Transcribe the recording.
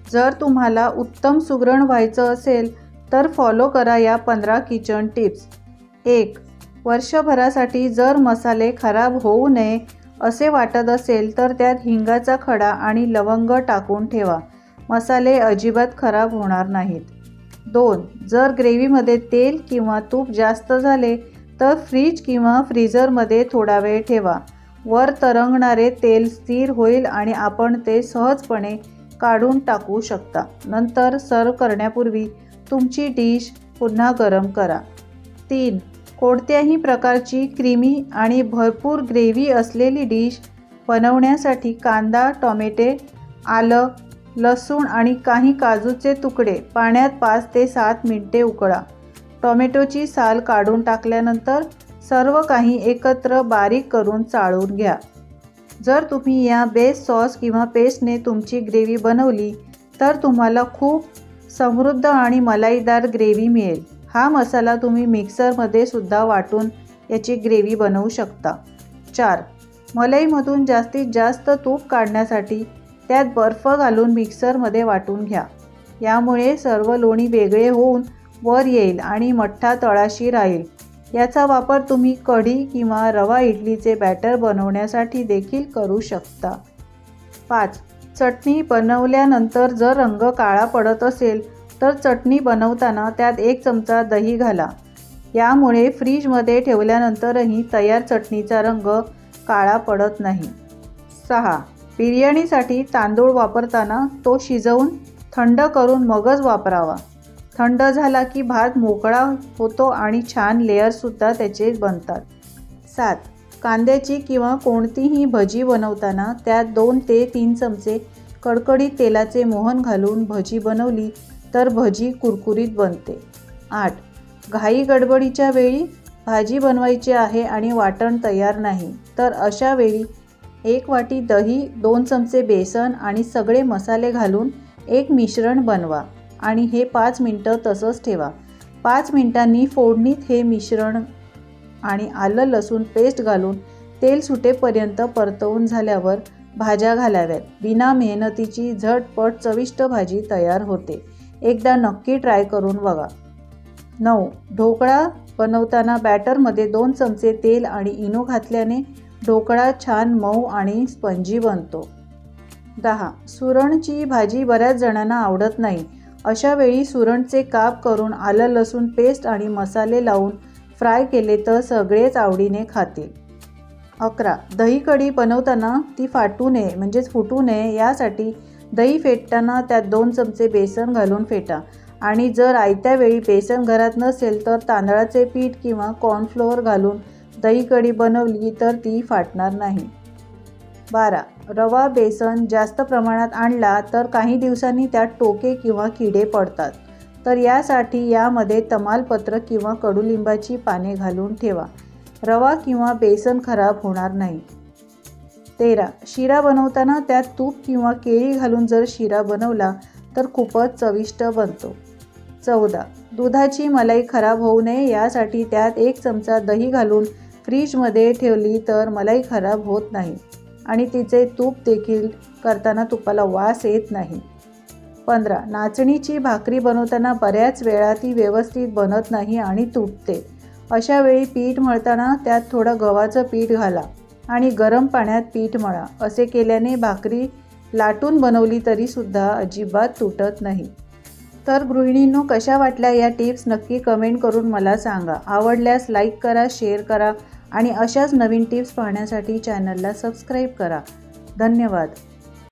जर तुम्हाला उत्तम सुगरण व्हायचं असेल तर फॉलो करा या 15 किचन टिप्स। 1. वर्षभरासाठी जर मसाले खराब होऊ नये असे वाटत असेल तर त्यात हिंगाचा खडा आणि लवंग टाकून ठेवा, मसाले अजिबात खराब होणार नाहीत। 2. जर ग्रेव्हीमध्ये तेल किंवा तूप जास्त झाले तर फ्रीज किंवा फ्रीझरमध्ये थोडा वेळ ठेवा, वर तरंगणारे तेल स्थिर होईल आणि आपण ते सहजपणे काढून टाकू शकता। नंतर सर्व करण्यापूर्वी तुमची डिश पुन्हा गरम करा। 3. कोणत्याही प्रकारची क्रीमी आणि भरपूर ग्रेव्ही असलेली डिश बनवण्यासाठी कांदा, टोमॅटो, आलं, लसूण आणि काही काजूचे तुकडे पाण्यात 5 ते 7 मिनिटे उकळा। टोमॅटोची साल काढून टाकल्यानंतर सर्व काही एकत्र बारीक करून चाळून घ्या। जर तुम्ही या बेस सॉस किंवा पेस्टने तुमची ग्रेव्ही बनवली तर तुम्हाला खूप समृद्ध आणि मलाईदार ग्रेव्ही मिळेल। हा मसाला तुम्ही मिक्सरमध्ये सुद्धा वाटून याची ग्रेव्ही बनवू शकता। 4. मलईमधून जास्तीत जास्त तूप काढण्यासाठी त्यात बर्फ घालून मिक्सरमध्ये वाटून घ्या। यामुळे सर्व लोणी वेगळे होऊन वर येईल आणि मठ्ठा तळाशी राहील। याचा वापर तुम्ही कढी किंवा रवा इडलीचे बॅटर बनवण्यासाठी देखील करू शकता। 5. चटणी बनवल्यानंतर जर रंग काळा पडत असेल तर चटणी बनवताना त्यात 1 चमचा दही घाला, यामुळे फ्रीजमध्ये ठेवल्यानंतरही तयार चटणीचा रंग काळा पडत नाही। 6. बिर्याणीसाठी तांदूळ वापरताना तो शिजवून थंड करून मगच वापरावा। थंड झाला की भात मोकळा होतो आणि छान लेअरसुद्धा त्याचे बनतात। 7. कांद्याची किंवा कोणतीही भजी बनवताना त्यात 2 ते 3 चमचे कडकडीत तेलाचे मोहन घालून भजी बनवली तर भजी कुरकुरीत बनते। 8. घाई गडबडीच्या वेळी भाजी बनवायची आहे आणि वाटण तयार नाही तर अशा वेळी 1 वाटी दही, 2 चमचे बेसन आणि सगळे मसाले घालून एक मिश्रण बनवा आणि हे 5 मिनिटं तसंच ठेवा। 5 मिनिटांनी फोडणीत हे मिश्रण आणि आलं लसूण पेस्ट घालून तेल सुटेपर्यंत परतवून झाल्यावर भाज्या घालाव्यात। बिना मेहनतीची झटपट चविष्ट भाजी तयार होते। एकदा नक्की ट्राय करून बघा। 9. ढोकळा बनवताना बॅटरमध्ये 2 चमचे तेल आणि इनो घातल्याने ढोकळा छान मऊ आणि स्पंजी बनतो। 10. सुरणची भाजी बऱ्याच जणांना आवडत नाही, अशा वेळी सुरणचे काप करून आलं लसूण पेस्ट आणि मसाले लावून फ्राय केले तर सगळेच आवडीने खातील। 11. दही कढी बनवताना ती फुटू नये यासाठी दही फेटताना त्यात 2 चमचे बेसन घालून फेटा आणि जर आयत्या वेळी बेसन घरात नसेल तर तांदळाचे पीठ किंवा कॉर्नफ्लोअर घालून दही कढी बनवली तर ती फाटणार नाही। 12. रवा बेसन जास्त प्रमाणात आणला तर काही दिवसांनी त्यात टोके किंवा किडे पडतात, तर यासाठी यामध्ये तमालपत्र किंवा कडुलिंबाची पाने घालून ठेवा, रवा किंवा बेसन खराब होणार नाही। 13. शिरा बनवताना त्यात तूप किंवा केळी घालून जर शिरा बनवला तर खूपच चविष्ट बनतो। 14. दुधाची मलाई खराब होऊ नये यासाठी त्यात 1 चमचा दही घालून फ्रीजमध्ये ठेवली तर मलाई खराब होत नाही आणि तिचे तूप देखील करताना तुपाला वास येत नाही। 15. नाचणीची भाकरी बनवताना बऱ्याच वेळा ती व्यवस्थित बनत नाही आणि तुटते, अशा वेळी पीठ मळताना त्यात थोडं गव्हाचं पीठ घाला आणि गरम पाण्यात पीठ मळा। असे केल्याने भाकरी लाटून बनवली तरीसुद्धा अजिबात तुटत नाही। तर गृहिणींनो, कशा वाटल्या या टिप्स नक्की कमेंट करून मला सांगा। आवडल्यास लाईक करा, शेअर करा आणि अशाच नवीन टिप्स पाहण्यासाठी चॅनलला सबस्क्राईब करा। धन्यवाद।